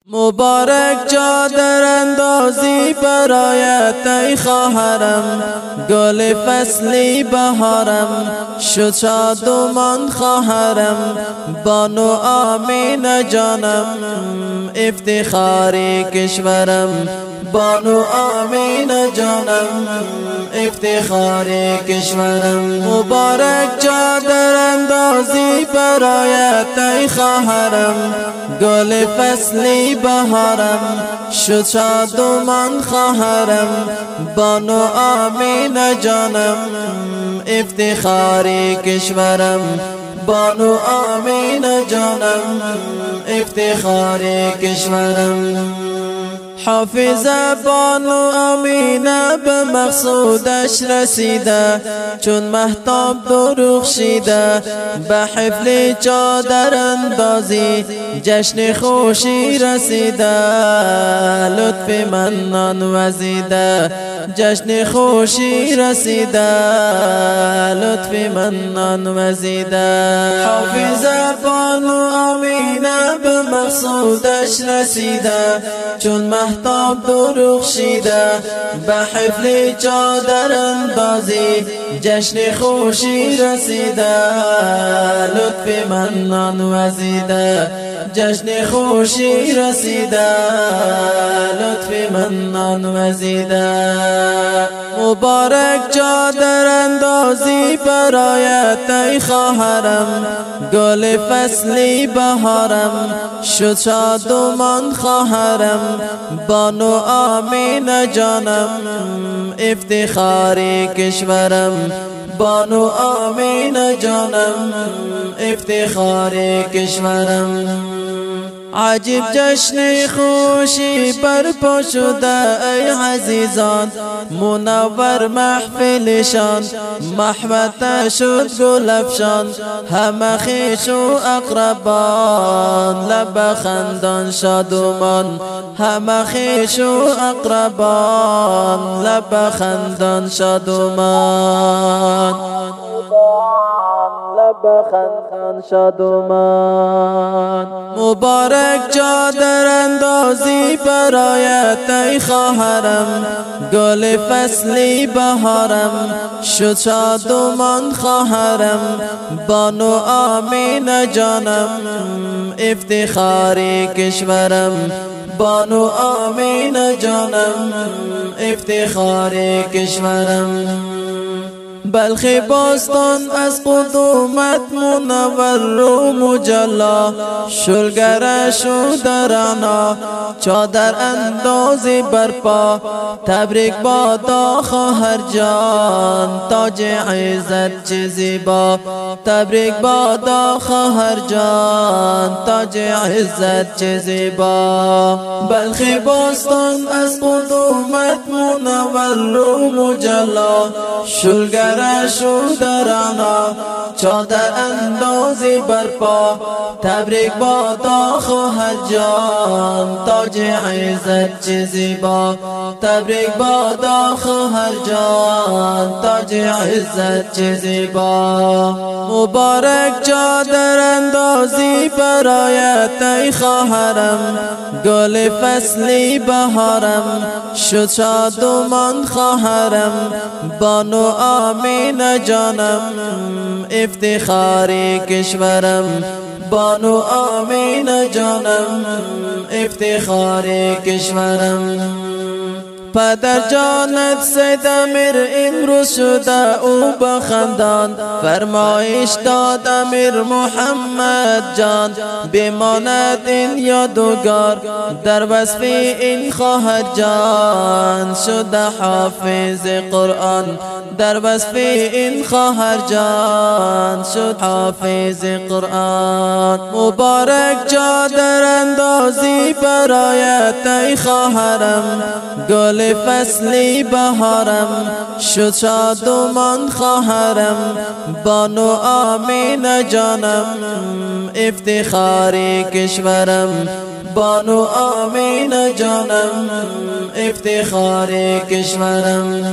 مبارک چادر اندازی برایت ای خواهرم، گل فصلی بهارم شد شادمان خواهرم. بانو آمین جانم افتخاری کشورم، بانو آمین جانم افتخاری کشورم. مبارک چادر اندازی برایت ای خواهرم، گل فصلی بهارم شد شادمان خواهرم. بانو آمین جانم افتخاری کشورم، بانو آمین جانم افتخاری کشورم. حافظه بانو آمینه به مقصودش رسیده، چون مهتاب درخشیده به حفل چادر اندازی جشن خوشی رسیده. لطف منان وزیده جشن خوشی رسیده، لطف منان وزیده. حافظه بانو آمینه به مقصودش رسیده، چون مهتاب درخشیده به حفل چادر اندازی جشن خوشی رسیده. لطف منان وزیده جشن خوشی رسیده، لطف منان وزیده. مبارک چادر اندازی برایت ای خواهرم، گل فصلی بهارم شد شادمان خواهرم. بانو آمین جانم افتخاری کشورم، بانو آمین جانم افتخاری کشورم. عجیب جشن خوشی برپا شده ای عزیزان، منور محفلشان محبت شد گل افشان. همه خویش و اقربان لب خندان شادمان، همه خویش و اقربان لب خندان شادمان، لب خندان شادمان. مبارک چادر اندازی برایت ای خواهرم، گل فصلی بهارم شد شادمان خواهرم. بانو آمین جانم افتخاری کشورم، بانو آمین جانم افتخاری کشورم. بلخ باستان از قدومت منور و مجلا، شلگرش و درنا چادر اندازی برپا. تبریک بادا خواهر جان تاج عزت چه زیبا، تبریک بادا خواهر جان تاج عزت چه زیبا. بلخ باستان از قدومت منور و مجلا، شلگرش و درنا چادر اندازی برپا. تبریک بادا خواهر جان تاج عزت چه زیبا، تبریک بادا خواهر جان تاج عزت چه زیبا. مبارک چادر اندازی برایت ای خواهرم، گل فصلی بهارم شد شادمان خواهرم. بانو آمین جانم افتخاری کشورم، بانو آمین جانم افتخاری کشورم. پدر جانت سید امیر امروز شده او بخندان، فرمایش داد امیر محمد جان بماند این یادگار. در وصف این خواهر جان شده حافظ قرآن، در وصف این خواهر جان شد حافظ قرآن. مبارک چادر اندازی برایت ای خواهرم، گل فصلی بهارم شد شادمان خواهرم. بانو آمین جانم افتخاری کشورم، بانو آمین جانم افتخاری کشورم.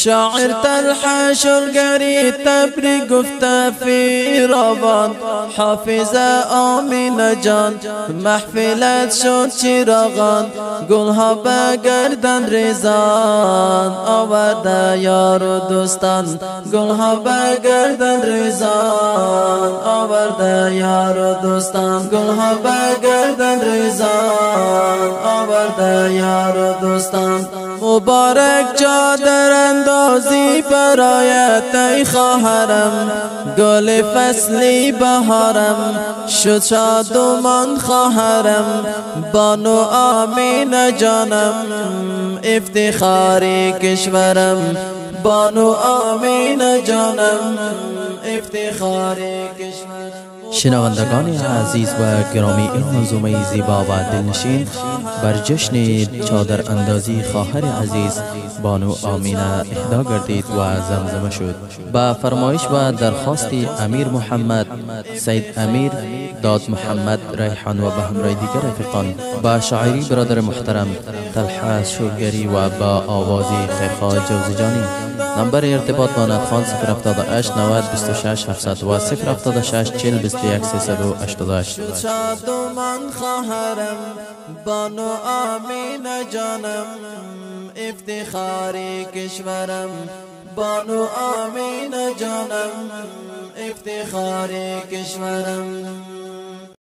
شاعر طلحه شلگری تبریک گفته فیروان، حافظ آمینه جان محفلت شد چراغان، گلها به گردن ریزان آورده یار و دوستان، گلها به گردن ریزان آورده یار و دوستان، گلها به گردن ریزان آورده یار و دوستان. مبارک چادر اندازی برایت ای خواهرم، گل فصلی بهارم شد شادمان خواهرم، بانو آمینه جانم افتخاری کشورم، بانو آمینه جانم افتخاری کشورم. شنوندگان عزیز و گرامی، این منظومه زیبا و دلنشین بر جشن چادر اندازی خواهر عزیز بانو آمینه اهدا گردید و زمزمه شد. با فرمایش و درخواست امیر محمد، سید امیر، داد محمد ریحان و به همراه دیگر رفیقان، با شاعری برادر محترم طلحه شلگری و با آواز خیرخواه جوزجانی. نمبر ارتباط با ندخان 078 90 26 700 و 076 40 21 388. شادمان خواهرم بانو آمینه جانم افتخاری کشورم، بانو آمینه جانم افتخاری کشورم.